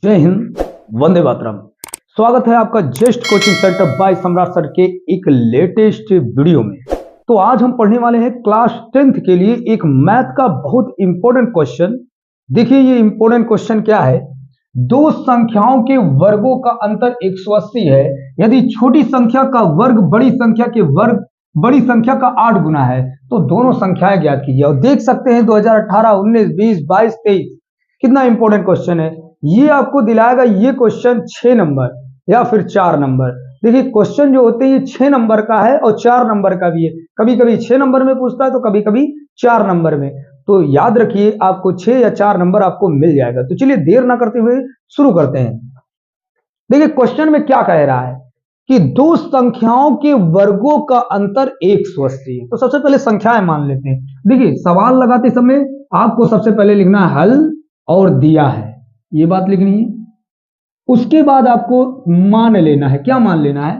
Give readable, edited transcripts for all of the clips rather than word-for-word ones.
जय हिंद, वंदे मातरम। स्वागत है आपका जेस्ट कोचिंग सेंटर बाय सम्राट सर के एक लेटेस्ट वीडियो में। तो आज हम पढ़ने वाले हैं क्लास 10th के लिए एक मैथ का बहुत इंपॉर्टेंट क्वेश्चन। देखिए ये इंपॉर्टेंट क्वेश्चन क्या है। दो संख्याओं के वर्गों का अंतर 180 है। यदि छोटी संख्या का वर्ग बड़ी संख्या के वर्ग बड़ी संख्या का 8 गुना है तो दोनों संख्याएं ज्ञात कीजिए। और देख सकते हैं 2018, 19, 20, 22, 23 कितना इंपॉर्टेंट क्वेश्चन है। ये आपको दिलाएगा ये क्वेश्चन 6 नंबर या फिर 4 नंबर। देखिए क्वेश्चन जो होते हैं ये 6 नंबर का है और 4 नंबर का भी है। कभी कभी 6 नंबर में पूछता है तो कभी कभी 4 नंबर में। तो याद रखिए आपको 6 या 4 नंबर आपको मिल जाएगा। तो चलिए देर ना करते हुए शुरू करते हैं। देखिए क्वेश्चन में क्या कह रहा है कि दो संख्याओं के वर्गों का अंतर 180 है। तो सबसे पहले संख्याएं मान लेते हैं। देखिए सवाल लगाते समय आपको सबसे पहले लिखना है हल और दिया है, ये बात लिखनी है। उसके बाद आपको मान लेना है। क्या मान लेना है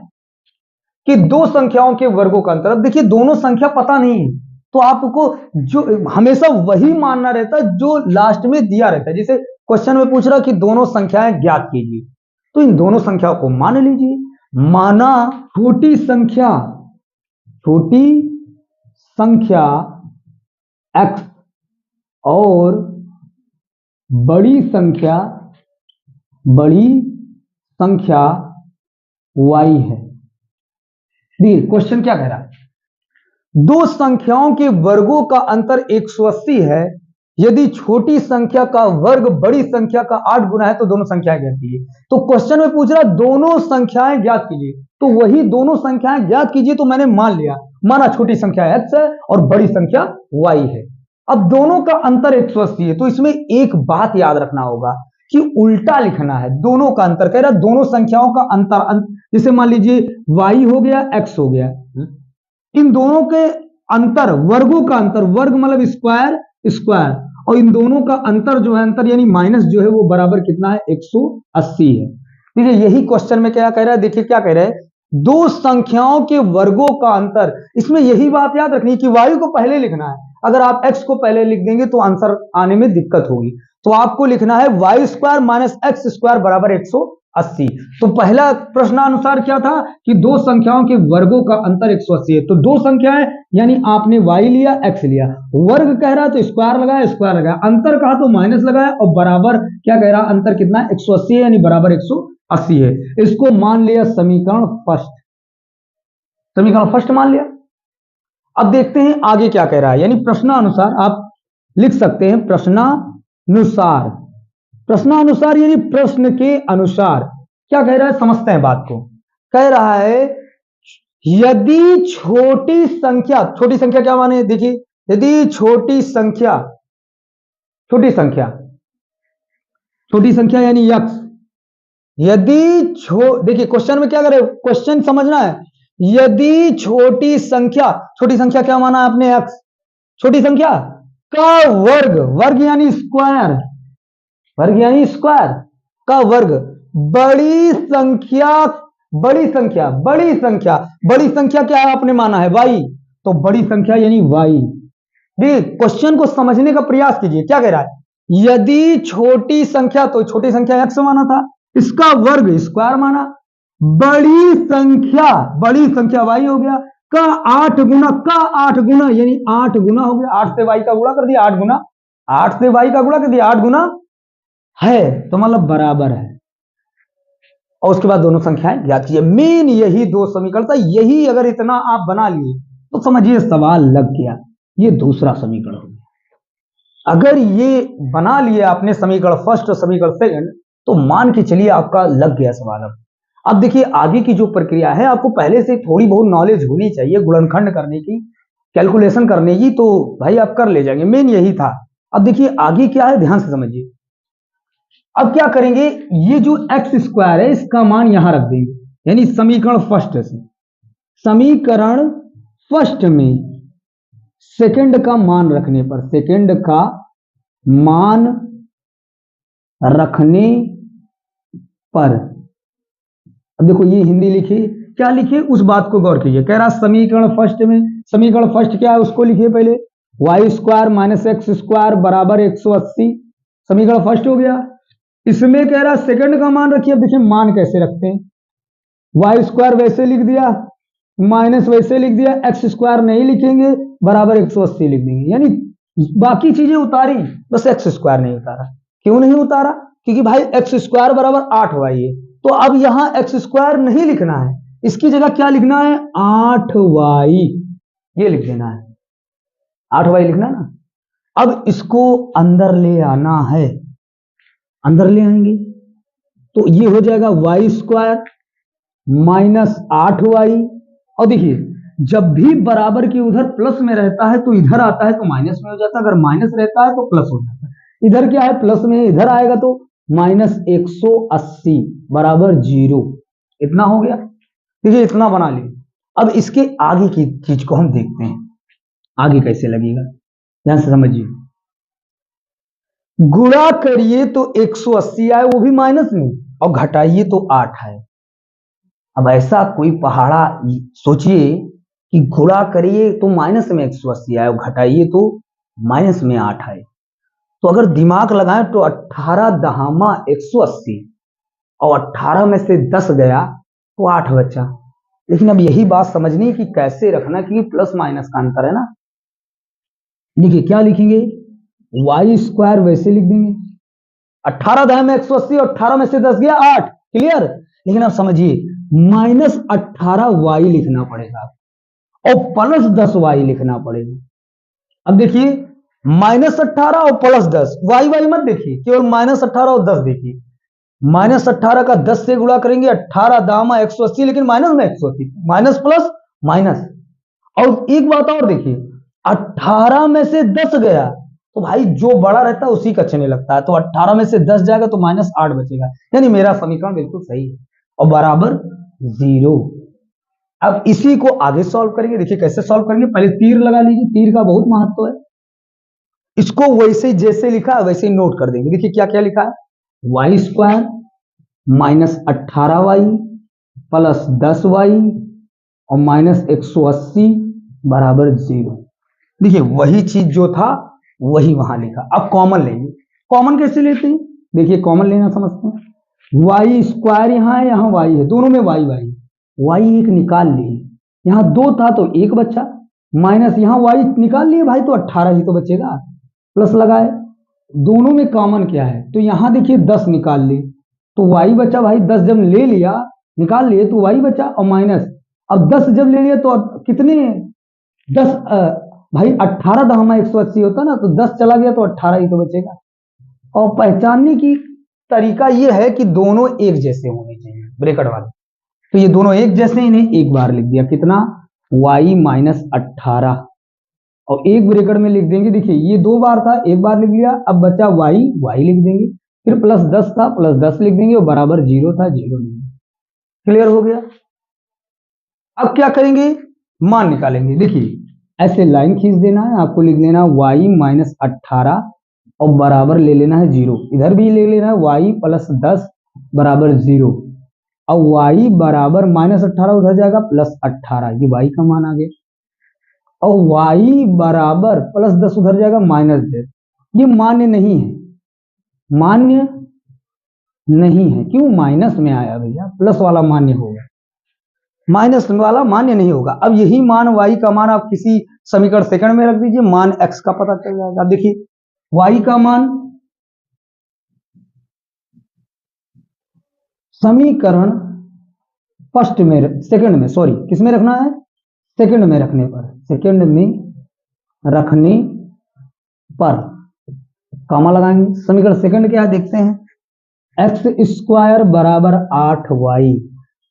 कि दो संख्याओं के वर्गों का अंतर। अब देखिए दोनों संख्या पता नहीं है तो आपको जो हमेशा वही मानना रहता है जो लास्ट में दिया रहता है। जैसे क्वेश्चन में पूछ रहा कि दोनों संख्याएं ज्ञात कीजिए, तो इन दोनों संख्याओं को मान लीजिए। माना छोटी संख्या x और बड़ी संख्या y है। देखिए क्वेश्चन क्या कह रहा है, दो संख्याओं के वर्गों का अंतर 180 है। यदि छोटी संख्या का वर्ग बड़ी संख्या का 8 गुना है तो दोनों संख्याएं ज्ञात कीजिए। तो क्वेश्चन में पूछ रहा दोनों संख्याएं ज्ञात कीजिए, तो वही दोनों संख्याएं ज्ञात कीजिए तो मैंने मान लिया। माना छोटी संख्या x है और बड़ी संख्या y है। अब दोनों का अंतर 180 है तो इसमें एक बात याद रखना होगा कि उल्टा लिखना है। दोनों का अंतर कह रहा है दोनों संख्याओं का अंतर, जैसे मान लीजिए y हो गया x हो गया, इन दोनों के अंतर वर्गों का अंतर, वर्ग मतलब स्क्वायर स्क्वायर, और इन दोनों का अंतर जो है अंतर यानी माइनस जो है वो बराबर कितना है 180 है। देखिए यही क्वेश्चन में क्या कह रहा है, देखिए क्या कह रहा है, दो संख्याओं के वर्गों का अंतर। इसमें यही बात याद रखनी है कि y को पहले लिखना है। अगर आप x को पहले लिख देंगे तो आंसर आने में दिक्कत होगी। तो आपको लिखना है y square minus x square बराबर 180। तो पहला प्रश्नानुसार क्या था कि दो संख्याओं के वर्गों का अंतर 180 है। तो दो संख्याएं यानी आपने y लिया x लिया, वर्ग कह रहा है तो स्क्वायर लगाया, अंतर कहा तो माइनस लगाया, और बराबर क्या कह रहा, अंतर कितना है 180 है यानी बराबर 180 है। इसको मान लिया समीकरण फर्स्ट मान लिया। अब देखते हैं आगे क्या कह रहा है, यानी प्रश्नानुसार आप लिख सकते हैं प्रश्नानुसार यानी प्रश्न के अनुसार क्या कह रहा है समझते हैं बात को। कह रहा है यदि छोटी संख्या क्या माने, देखिए यदि छोटी संख्या यानी x, देखिए क्वेश्चन में क्या करे, क्वेश्चन समझना है। यदि छोटी संख्या क्या माना आपने x, छोटी संख्या का वर्ग यानी स्क्वायर का वर्ग बड़ी संख्या क्या है आपने माना है y, तो बड़ी संख्या यानी y। देखिए क्वेश्चन को समझने का प्रयास कीजिए। क्या कह रहा है, यदि छोटी संख्या, तो छोटी संख्या x माना था, इसका वर्ग स्क्वायर माना, बड़ी संख्या y हो गया, का 8 गुना यानी 8 गुना हो गया, 8 से y का गुणा कर दिया, 8 गुना 8 से y का गुणा कर दिया, 8 गुना है तो मतलब बराबर है। और उसके बाद दोनों संख्याएं ज्ञात कीजिए। मेन यही दो समीकरण था, यही अगर इतना आप बना लिए तो समझिए सवाल लग गया। ये दूसरा समीकरण हो गया। अगर ये बना लिए आपने समीकरण फर्स्ट और समीकरण सेकंड तो मान के चलिए आपका लग गया सवाल। अब देखिए आगे की जो प्रक्रिया है, आपको पहले से थोड़ी बहुत नॉलेज होनी चाहिए गुणनखंड करने की, कैलकुलेशन करने की, तो भाई आप कर ले जाएंगे। मेन यही था। अब देखिए आगे क्या है, ध्यान से समझिए। अब क्या करेंगे, ये जो एक्स स्क्वायर है इसका मान यहां रख देंगे, यानी समीकरण फर्स्ट में सेकंड का मान रखने पर अब देखो ये हिंदी लिखी, क्या लिखिए उस बात को गौर कीजिए। कह रहा समीकरण फर्स्ट क्या है उसको लिखिए पहले, y square minus x square बराबर 180, समीकरण फर्स्ट हो गया। इसमें कह रहा सेकंड का मान रखिए। अब देखिए मान कैसे रखते हैं, वाई स्क्वायर वैसे लिख दिया, माइनस वैसे लिख दिया, एक्स स्क्वायर नहीं लिखेंगे, बराबर 180 लिख देंगे, यानी बाकी चीजें उतारी, बस एक्स स्क्वायर नहीं उतारा। क्यों नहीं उतारा? क्योंकि भाई एक्स स्क्वायर बराबर 8y है, तो अब यहां एक्स स्क्वायर नहीं लिखना है, इसकी जगह क्या लिखना है, 8y, ये लिख देना है, 8y लिखना ना। अब इसको अंदर ले आना है, अंदर ले आएंगे तो ये हो जाएगा वाई स्क्वायर माइनस 8y। और देखिए जब भी बराबर की उधर प्लस में रहता है तो इधर आता है तो माइनस में हो जाता है, अगर माइनस रहता है तो प्लस हो जाता है। इधर क्या है, प्लस में, इधर आएगा तो माइनस 180 बराबर 0। इतना हो गया, ठीक है, इतना बना लिए। अब इसके आगे की चीज को हम देखते हैं, आगे कैसे लगेगा, ध्यान से समझिए। गुणा करिए तो 180 आए, वो भी माइनस में, और घटाइए तो 8 है। अब ऐसा कोई पहाड़ा सोचिए कि गुणा करिए तो माइनस में 180 आए और घटाइए तो माइनस में 8 आए, तो अगर दिमाग लगाएं तो 18 दहामा 180 और 18 में से 10 गया तो 8 बचा। लेकिन अब यही बात समझनी कि कैसे रखना, क्योंकि प्लस माइनस का अंतर है ना। देखिए क्या लिखेंगे, वाई स्क्वायर वैसे लिख देंगे, 18 दहामा 180 और 18 में से 10 गया 8, क्लियर। लेकिन अब समझिए माइनस 18y लिखना पड़ेगा और प्लस 10y लिखना पड़ेगा। अब देखिए माइनस 18 और प्लस 10, वाई वाई मत देखिए, केवल माइनस 18 और 10 देखिए। माइनस 18 का 10 से गुणा करेंगे, 18 दामा 180, लेकिन माइनस में 180, माइनस प्लस माइनस। और एक बात और देखिए, 18 में से 10 गया तो भाई जो बड़ा रहता है उसी का चलने लगता है, तो 18 में से 10 जाएगा तो माइनस 8 बचेगा, यानी मेरा समीकरण बिल्कुल सही है और बराबर 0। अब इसी को आगे सॉल्व करेंगे, देखिए कैसे सॉल्व करेंगे, पहले तीर लगा लीजिए, तीर का बहुत महत्व है। इसको वैसे जैसे लिखा है वैसे ही नोट कर देंगे। देखिए क्या क्या लिखा है, y square minus 18y plus 10y और माइनस 180 बराबर 0। देखिए वही चीज जो था वही वहां लिखा। अब कॉमन लेंगे, कॉमन कैसे लेते हैं, देखिए कॉमन लेना समझते हैं। वाई स्क्वायर यहाँ है, यहाँ वाई है, दोनों में वाई वाई, वाई एक निकाल लिए, यहाँ 2 था तो 1 बचा, माइनस यहाँ वाई निकाल लिए भाई तो 18 ही तो बचेगा, प्लस लगाए, दोनों में कॉमन क्या है, तो यहाँ देखिए 10 निकाल लिए तो वाई बचा भाई, 10 जब ले लिया निकाल लिए तो वाई बचा, और माइनस अब 10 जब ले लिया तो अब कितने 10 भाई 18 दहामा 180 होता ना, तो 10 चला गया तो 18 ही तो बचेगा। और पहचानने की तरीका यह है कि दोनों एक जैसे होने चाहिए ब्रैकेट वाले, तो ये दोनों एक जैसे, इन्हें एक बार लिख दिया, कितना y माइनस 18 और एक ब्रैकेट में लिख देंगे। देखिए ये 2 बार था, एक बार लिख लिया, अब बचा y, y लिख देंगे, फिर प्लस 10 था, प्लस 10 लिख देंगे और बराबर 0 था, 0 लिख देंगे। क्लियर हो गया। अब क्या करेंगे, मान निकालेंगे। देखिए ऐसे लाइन खींच देना है, आपको लिख देना y माइनस 18 और बराबर ले लेना है 0, इधर भी ले लेना है y प्लस 10 बराबर 0, और y बराबर माइनस 18 उधर जाएगा प्लस 18, ये y का मान आ गया, और y बराबर प्लस 10 उधर जाएगा माइनस 10, ये मान्य नहीं है, मान्य नहीं है, क्यों, माइनस में आया भैया, प्लस वाला मान्य होगा, माइनस वाला मान्य नहीं होगा। अब यही मान y का मान आप किसी समीकरण सेकंड में रख दीजिए, मान x का पता चल जाएगा। अब देखिए y का मान समीकरण फर्स्ट में, सेकंड में, सॉरी किस में रखना है, सेकंड में रखने पर, सेकंड में रखने पर कॉमा लगाएंगे। समीकरण सेकंड क्या है देखते हैं, एक्स स्क्वायर बराबर 8y,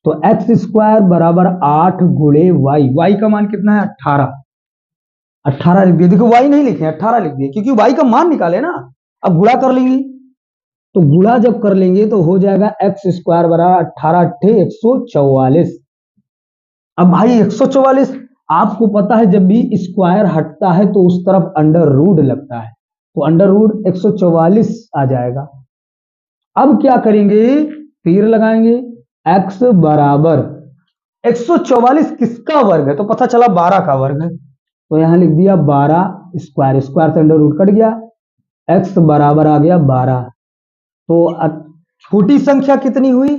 तो एक्स स्क्वायर बराबर 8 गुणे वाई, वाई का मान कितना है 18, 18 लिख दिया। देखो वाई नहीं लिखे 18 लिख दिया, क्योंकि वाई का मान निकाले ना। अब गुणा कर लेंगे, तो गुणा जब कर लेंगे तो हो जाएगा एक्स स्क्वायर बराबर 18 अट्ठे 144। अब भाई 144, आपको पता है जब भी स्क्वायर हटता है तो उस तरफ अंडर रूट लगता है, तो अंडर रूट 144 आ जाएगा। अब क्या करेंगे, तीर लगाएंगे, x बराबर 144 किसका वर्ग है, तो पता चला 12 का वर्ग है, तो यहां लिख दिया 12 स्क्वायर, स्क्वायर से अंडर रूट कट गया, x बराबर आ गया 12, तो छोटी संख्या कितनी हुई?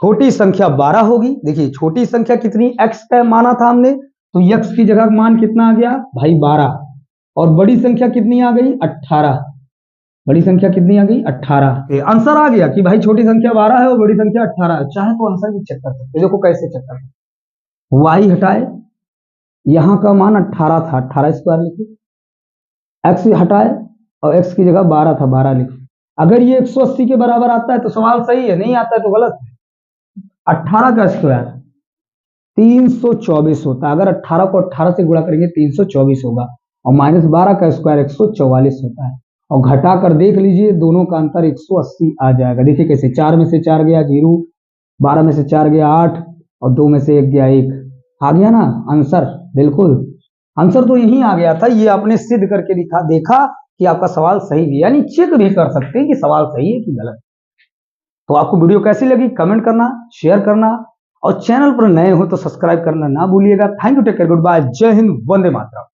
छोटी संख्या 12 होगी। देखिए छोटी संख्या कितनी, x का माना था हमने, तो x की जगह मान कितना आ गया भाई 12, और बड़ी संख्या कितनी आ गई 18। बड़ी संख्या कितनी आ गई 18। आंसर आ गया कि भाई छोटी संख्या 12 है और बड़ी संख्या 18 है। चाहे तो आंसर भी चेक कर सकते हो। देखो कैसे चेक कर सकते, y हटाए, यहाँ का मान 18 था, 18 स्क्वायर लिखे, x हटाए और x की जगह 12 था, 12 लिखे। अगर ये 180 के बराबर आता है तो सवाल सही है, नहीं आता है तो गलत है। 18 का स्क्वायर 324 होता है, अगर 18 को 18 से गुणा करेंगे 324 होगा, और -12 का स्क्वायर 144 होता है। और घटा कर देख लीजिए दोनों का अंतर 180 आ जाएगा। देखिए कैसे, 4 में से 4 गया 0, 12 में से 4 गया 8, और 2 में से 1 गया 1, आ गया ना आंसर। बिल्कुल आंसर तो यही आ गया था। ये आपने सिद्ध करके देखा कि आपका सवाल सही भी, यानी चेक भी कर सकते हैं कि सवाल सही है कि गलत। तो आपको वीडियो कैसी लगी कमेंट करना, शेयर करना, और चैनल पर नए हो तो सब्सक्राइब करना ना भूलिएगा। Thank you, take care, good bye, जय हिंद, वंदे मातरम।